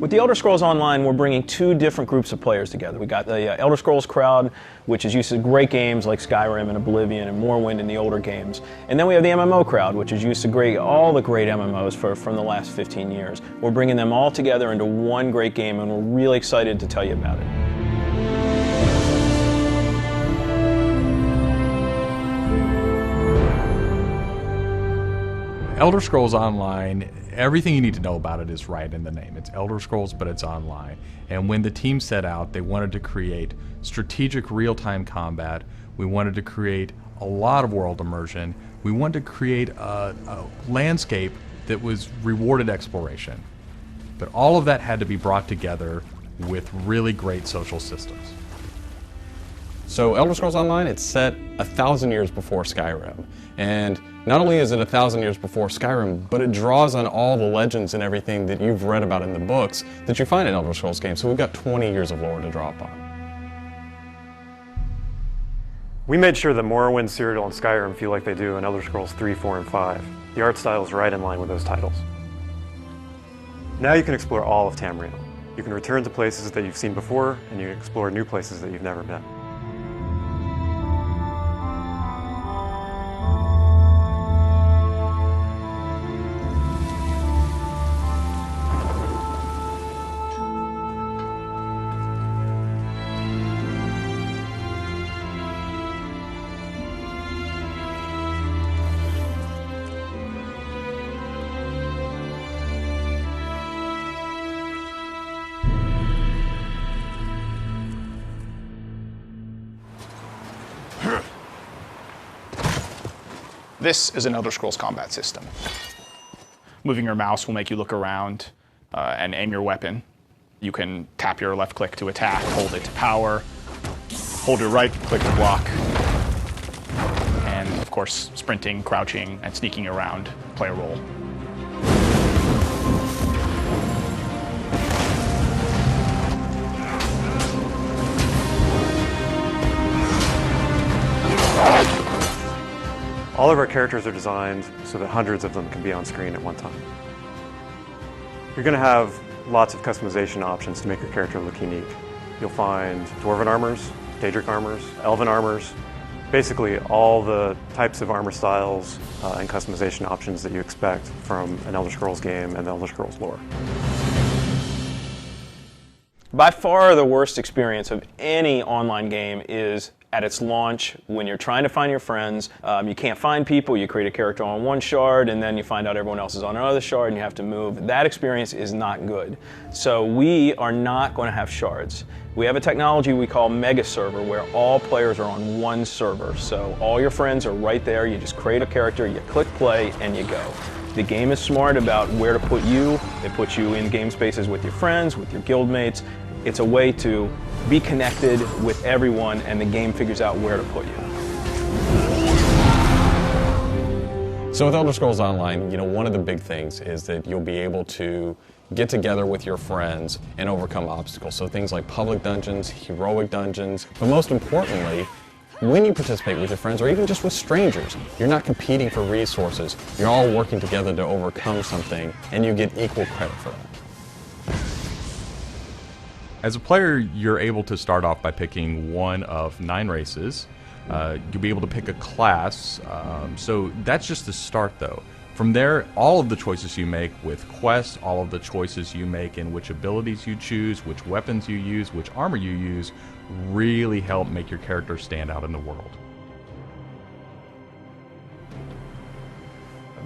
With the Elder Scrolls Online, we're bringing two different groups of players together. We got the Elder Scrolls crowd, which is used to great games like Skyrim and Oblivion and Morrowind and the older games. And then we have the MMO crowd, which is used to all the great MMOs from the last 15 years. We're bringing them all together into one great game, and we're really excited to tell you about it. Elder Scrolls Online, everything you need to know about it is right in the name. It's Elder Scrolls, but it's online. And when the team set out, they wanted to create strategic real-time combat. We wanted to create a lot of world immersion. We wanted to create a landscape that was rewarded exploration. But all of that had to be brought together with really great social systems. So Elder Scrolls Online, it's set 1,000 years before Skyrim. And not only is it 1,000 years before Skyrim, but it draws on all the legends and everything that you've read about in the books that you find in Elder Scrolls games. So we've got 20 years of lore to draw upon. We made sure that Morrowind, Cyrodiil, and Skyrim feel like they do in Elder Scrolls 3, 4, and 5. The art style is right in line with those titles. Now you can explore all of Tamriel. You can return to places that you've seen before, and you can explore new places that you've never been. This is an Elder Scrolls combat system. Moving your mouse will make you look around and aim your weapon. You can tap your left click to attack, hold it to power, hold your right click to block, and of course sprinting, crouching, and sneaking around play a role. All of our characters are designed so that hundreds of them can be on screen at one time. You're going to have lots of customization options to make your character look unique. You'll find Dwarven armors, Daedric armors, Elven armors, basically all the types of armor styles and customization options that you expect from an Elder Scrolls game and the Elder Scrolls lore. By far the worst experience of any online game is at its launch when you're trying to find your friends. You can't find people, you create a character on one shard and then you find out everyone else is on another shard and you have to move. That experience is not good. So we are not going to have shards. We have a technology we call Mega Server where all players are on one server. So all your friends are right there, you just create a character, you click play and you go. The game is smart about where to put you. It puts you in game spaces with your friends, with your guildmates. It's a way to be connected with everyone and the game figures out where to put you. So with Elder Scrolls Online, one of the big things is that you'll be able to get together with your friends and overcome obstacles. So things like public dungeons, heroic dungeons, but most importantly, when you participate with your friends or even just with strangers, you're not competing for resources. You're all working together to overcome something and you get equal credit for that. As a player, you're able to start off by picking one of 9 races. You'll be able to pick a class. So that's just the start, though. From there, all of the choices you make with quests, all of the choices you make in which abilities you choose, which weapons you use, which armor you use, really help make your character stand out in the world.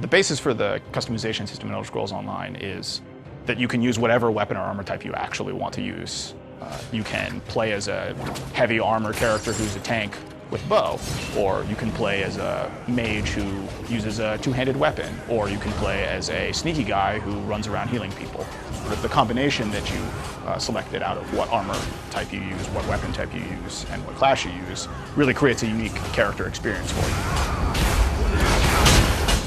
The basis for the customization system in Elder Scrolls Online is that you can use whatever weapon or armor type you actually want to use. You can play as a heavy armor character who's a tank with bow, or you can play as a mage who uses a two-handed weapon, or you can play as a sneaky guy who runs around healing people. The combination that you selected out of what armor type you use, what weapon type you use, and what class you use really creates a unique character experience for you.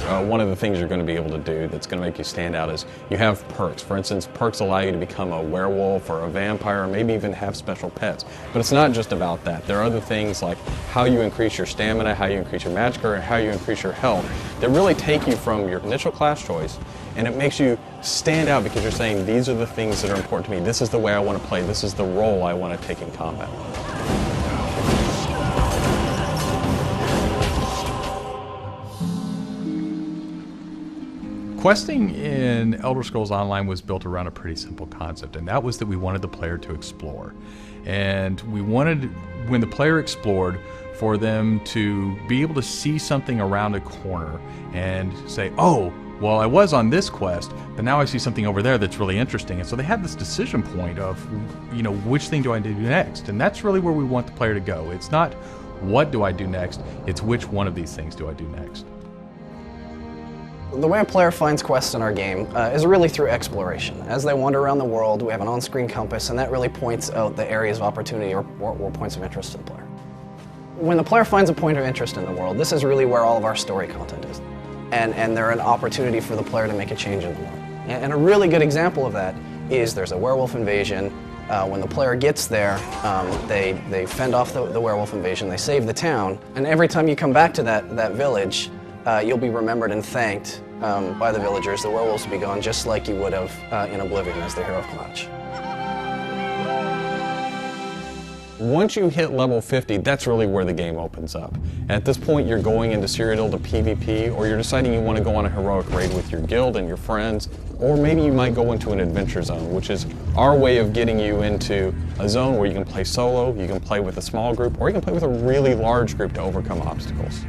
One of the things you're going to be able to do that's going to make you stand out is you have perks. For instance, perks allow you to become a werewolf or a vampire or maybe even have special pets. But it's not just about that. There are other things like how you increase your stamina, how you increase your magic, or how you increase your health that really take you from your initial class choice And it makes you stand out because you're saying, these are the things that are important to me. This is the way I want to play. This is the role I want to take in combat. Questing in Elder Scrolls Online was built around a pretty simple concept, and that was that we wanted the player to explore. And we wanted, when the player explored, for them to be able to see something around a corner and say, oh, well, I was on this quest, but now I see something over there that's really interesting. And so they had this decision point of, which thing do I do next? And that's really where we want the player to go. It's not what do I do next, it's which one of these things do I do next. The way a player finds quests in our game is really through exploration. As they wander around the world, we have an on-screen compass, and that really points out the areas of opportunity or points of interest to the player. When the player finds a point of interest in the world, this is really where all of our story content is. And they're an opportunity for the player to make a change in the world. And a really good example of that is there's a werewolf invasion. When the player gets there, they fend off the werewolf invasion, they save the town, and every time you come back to that village, you'll be remembered and thanked by the villagers. The werewolves will be gone just like you would have in Oblivion as the hero of Clutch. Once you hit level 50, that's really where the game opens up. At this point, you're going into Cyrodiil to PvP, or you're deciding you want to go on a heroic raid with your guild and your friends, or maybe you might go into an adventure zone, which is our way of getting you into a zone where you can play solo, you can play with a small group, or you can play with a really large group to overcome obstacles.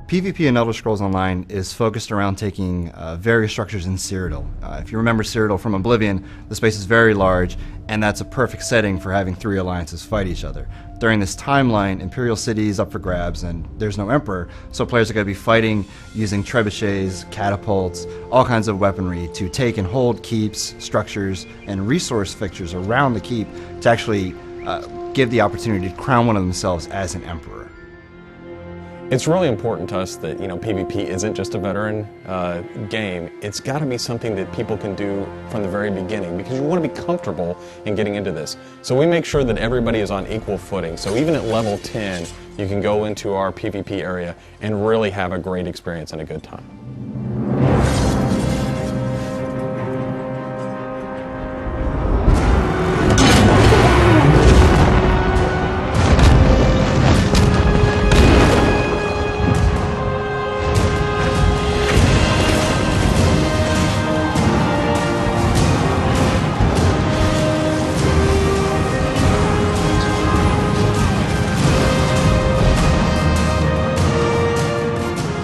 PvP in Elder Scrolls Online is focused around taking various structures in Cyrodiil. If you remember Cyrodiil from Oblivion, the space is very large, and that's a perfect setting for having three alliances fight each other. During this timeline, Imperial City is up for grabs, and there's no Emperor, so players are going to be fighting using trebuchets, catapults, all kinds of weaponry to take and hold keeps, structures, and resource fixtures around the keep to actually give the opportunity to crown one of themselves as an Emperor. It's really important to us that PvP isn't just a veteran game. It's got to be something that people can do from the very beginning because you want to be comfortable in getting into this. So we make sure that everybody is on equal footing. So even at level 10, you can go into our PvP area and really have a great experience and a good time.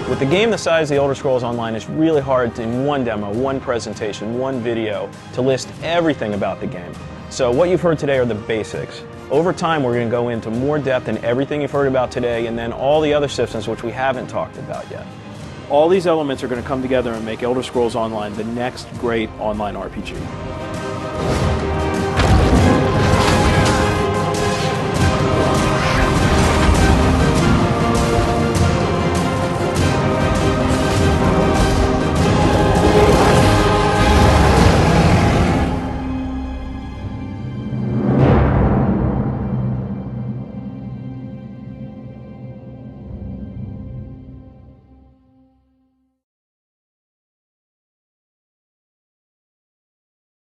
With a game the size of the Elder Scrolls Online, it's really hard to, in one demo, one presentation, one video, to list everything about the game. So what you've heard today are the basics. Over time, we're going to go into more depth in everything you've heard about today, and then all the other systems which we haven't talked about yet. All these elements are going to come together and make Elder Scrolls Online the next great online RPG.